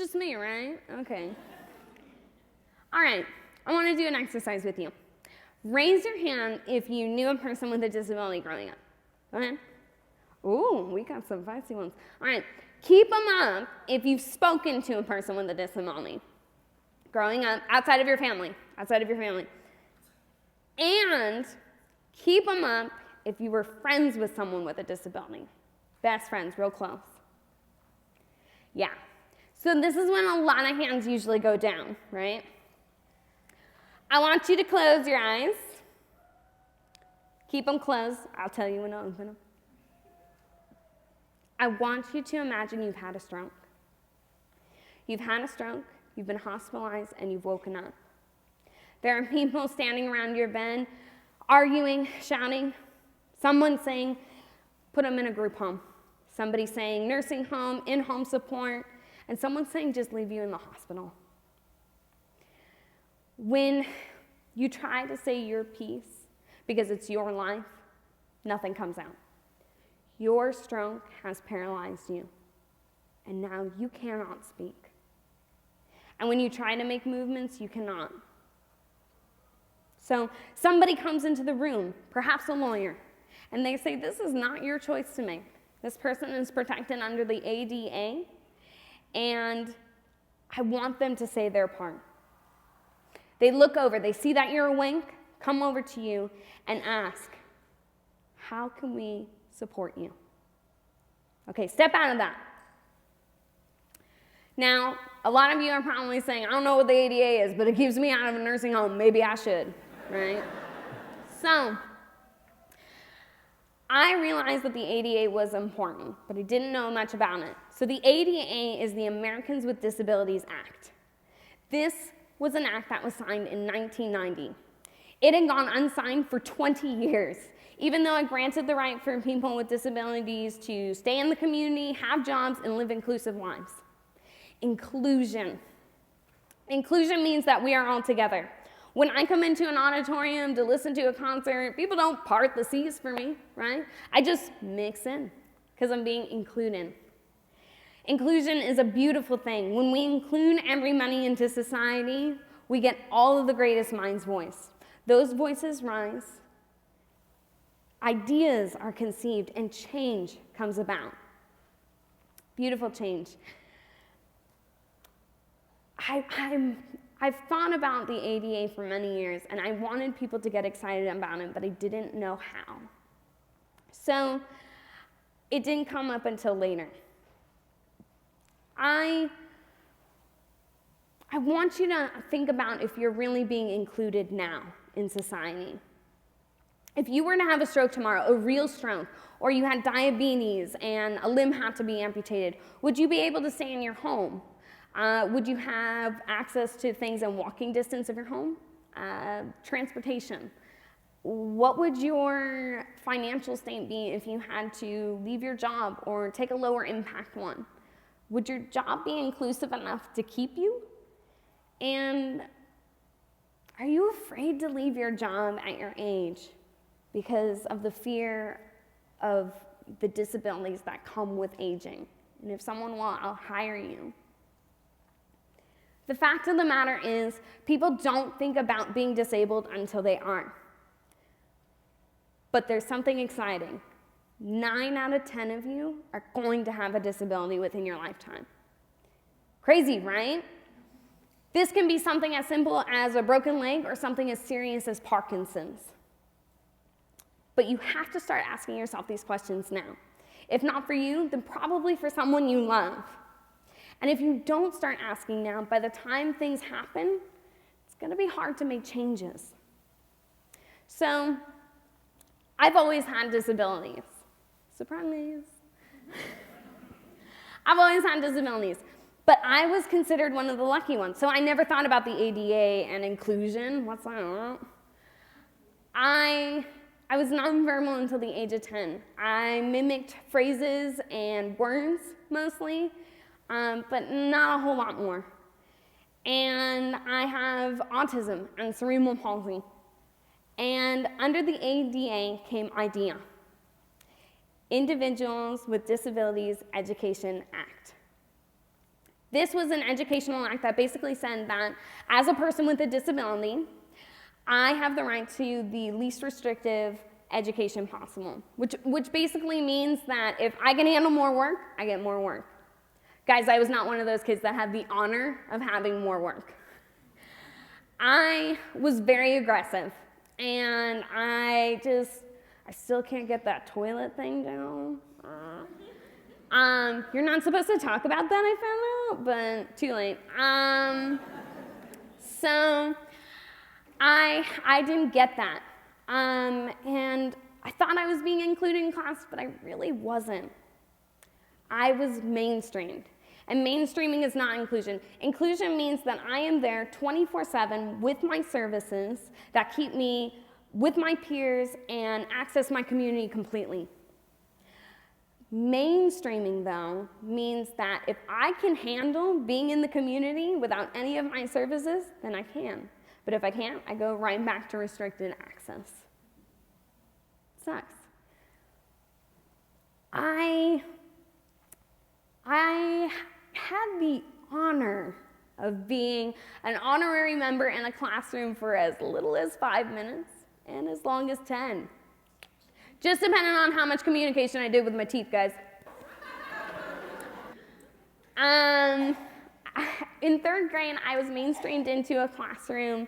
just me, right? Okay. All right, I want to do an exercise with you. Raise your hand if you knew a person with a disability growing up. Go ahead. Ooh, we got some feisty ones. All right, keep them up if you've spoken to a person with a disability growing up, outside of your family. And keep them up if you were friends with someone with a disability. Best friends, real close. Yeah. So this is when a lot of hands usually go down, right? I want you to close your eyes. Keep them closed. I'll tell you when to open them. I want you to imagine you've had a stroke. You've had a stroke, you've been hospitalized, and you've woken up. There are people standing around your bed, arguing, shouting. Someone saying, put them in a group home. Somebody saying nursing home, in-home support, and someone saying just leave you in the hospital. When you try to say your piece, because it's your life, nothing comes out. Your stroke has paralyzed you, and now you cannot speak. And when you try to make movements, you cannot. So somebody comes into the room, perhaps a lawyer, and they say, this is not your choice to make. This person is protected under the ADA, and I want them to say their part. They look over, they see that you're awake, come over to you and ask, how can we support you? Okay, step out of that. Now, a lot of you are probably saying, I don't know what the ADA is, but it keeps me out of a nursing home. Maybe I should, right? So, I realized that the ADA was important, but I didn't know much about it. So the ADA is the Americans with Disabilities Act. This was an act that was signed in 1990. It had gone unsigned for 20 years, even though it granted the right for people with disabilities to stay in the community, have jobs, and live inclusive lives. Inclusion. Inclusion means that we are all together. When I come into an auditorium to listen to a concert, people don't part the seats for me, right? I just mix in because I'm being included. Inclusion is a beautiful thing. When we include everybody into society, we get all of the greatest minds' voice. Those voices rise, ideas are conceived, and change comes about. Beautiful change. I've thought about the ADA for many years, and I wanted people to get excited about it, but I didn't know how. So it didn't come up until later. I want you to think about if you're really being included now in society. If you were to have a stroke tomorrow, a real stroke, or you had diabetes and a limb had to be amputated, would you be able to stay in your home? Would you have access to things in walking distance of your home? Transportation. What would your financial state be if you had to leave your job or take a lower impact one? Would your job be inclusive enough to keep you? And are you afraid to leave your job at your age because of the fear of the disabilities that come with aging? And if someone will, I'll hire you. The fact of the matter is, people don't think about being disabled until they are. But there's something exciting. 9 out of 10 of you are going to have a disability within your lifetime. Crazy, right? This can be something as simple as a broken leg or something as serious as Parkinson's. But you have to start asking yourself these questions now. If not for you, then probably for someone you love. And if you don't start asking now, by the time things happen, it's going to be hard to make changes. So, I've always had disabilities. Surprise. I've always had disabilities, but I was considered one of the lucky ones, so I never thought about the ADA and inclusion. What's that? I was nonverbal until the age of 10. I mimicked phrases and words mostly, but not a whole lot more. And I have autism and cerebral palsy. And under the ADA came IDEA, Individuals with Disabilities Education Act. This was an educational act that basically said that as a person with a disability, I have the right to the least restrictive education possible, which basically means that if I can handle more work, I get more work. Guys, I was not one of those kids that had the honor of having more work. I was very aggressive, and I still can't get that toilet thing down. You're not supposed to talk about that, I found out, but too late. So I didn't get that. And I thought I was being included in class, but I really wasn't. I was mainstreamed. And mainstreaming is not inclusion. Inclusion means that I am there 24/7 with my services that keep me with my peers and access my community completely. Mainstreaming, though, means that if I can handle being in the community without any of my services, then I can. But if I can't, I go right back to restricted access. It sucks. I had the honor of being an honorary member in a classroom for as little as 5 minutes and as long as 10. Just depending on how much communication I did with my teeth, guys. In 3rd grade, I was mainstreamed into a classroom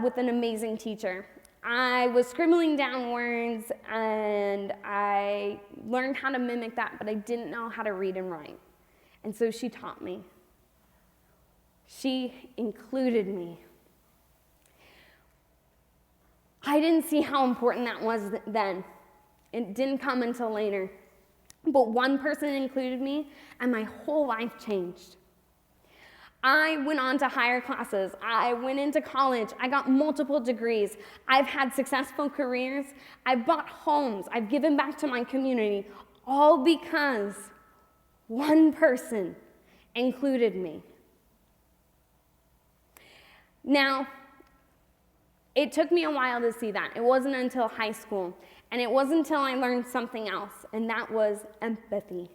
with an amazing teacher. I was scribbling down words, and I learned how to mimic that, but I didn't know how to read and write. And so she taught me. She included me. I didn't see how important that was then. It didn't come until later. But one person included me, and my whole life changed. I went on to higher classes. I went into college. I got multiple degrees. I've had successful careers. I've bought homes. I've given back to my community, all because one person included me. Now, it took me a while to see that. It wasn't until high school, and it wasn't until I learned something else, and that was empathy.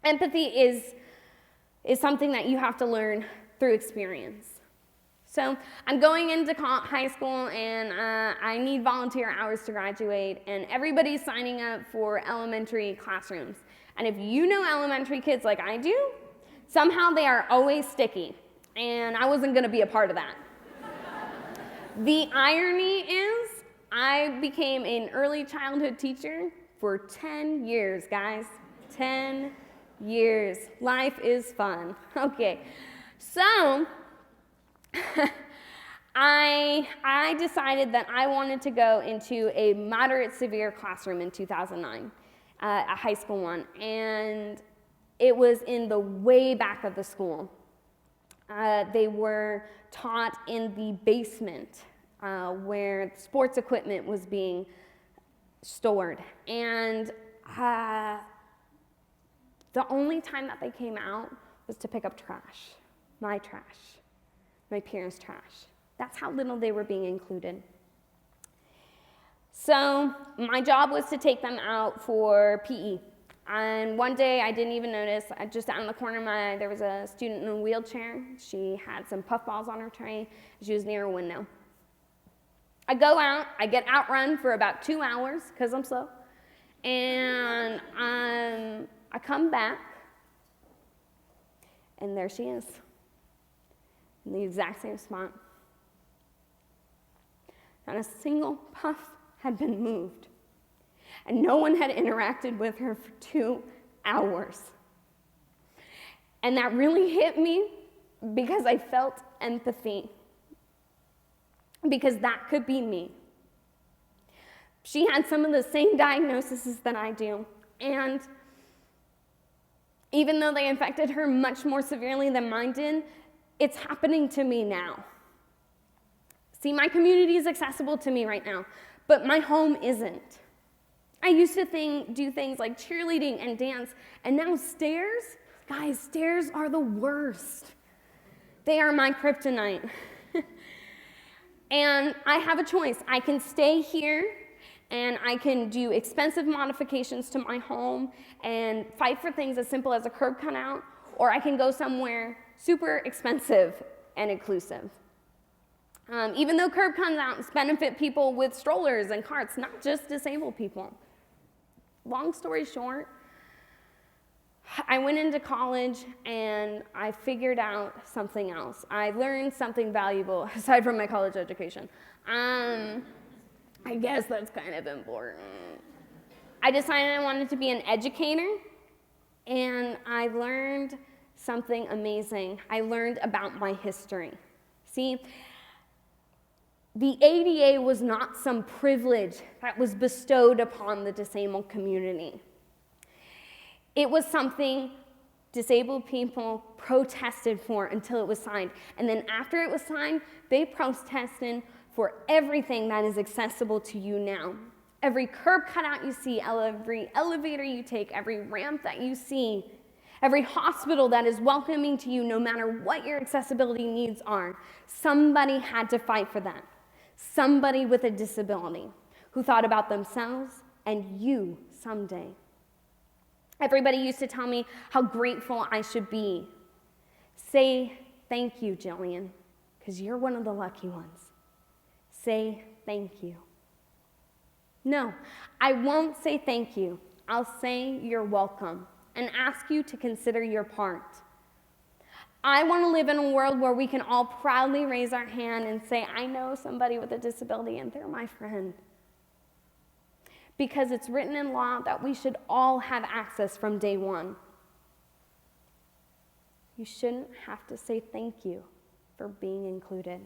Empathy is something that you have to learn through experience. So I'm going into high school, and I need volunteer hours to graduate, and everybody's signing up for elementary classrooms. And if you know elementary kids like I do, somehow they are always sticky, and I wasn't going to be a part of that. The irony is, I became an early childhood teacher for 10 years, guys. 10 years. Life is fun. Okay, so I decided that I wanted to go into a moderate severe classroom in 2009, a high school one, and it was in the way back of the school. They were taught in the basement where sports equipment was being stored. And the only time that they came out was to pick up trash, my peers' trash. That's how little they were being included. So my job was to take them out for PE. And one day, I didn't even notice, just out in the corner there was a student in a wheelchair. She had some puffballs on her tray. She was near a window. I go out, I get outrun for about 2 hours, because I'm slow. And I come back, and there she is, in the exact same spot. Not a single puff had been moved. And no one had interacted with her for 2 hours. And that really hit me because I felt empathy. Because that could be me. She had some of the same diagnoses that I do. And even though they affected her much more severely than mine did, it's happening to me now. See, my community is accessible to me right now, but my home isn't. I used to do things like cheerleading and dance, and now stairs, guys, stairs are the worst. They are my kryptonite. And I have a choice. I can stay here, and I can do expensive modifications to my home and fight for things as simple as a curb cutout, or I can go somewhere super expensive and inclusive. Even though curb cutouts benefit people with strollers and carts, not just disabled people. Long story short, I went into college and I figured out something else. I learned something valuable aside from my college education. I guess that's kind of important. I decided I wanted to be an educator, and I learned something amazing. I learned about my history. See, the ADA was not some privilege that was bestowed upon the disabled community. It was something disabled people protested for until it was signed. And then after it was signed, they protested for everything that is accessible to you now. Every curb cutout you see, every elevator you take, every ramp that you see, every hospital that is welcoming to you no matter what your accessibility needs are, somebody had to fight for that. Somebody with a disability who thought about themselves and you someday. Everybody used to tell me how grateful I should be. Say thank you, Jillian, because you're one of the lucky ones. Say thank you. No, I won't say thank you. I'll say you're welcome and ask you to consider your part. I want to live in a world where we can all proudly raise our hand and say, I know somebody with a disability and they're my friend. Because it's written in law that we should all have access from day one. You shouldn't have to say thank you for being included.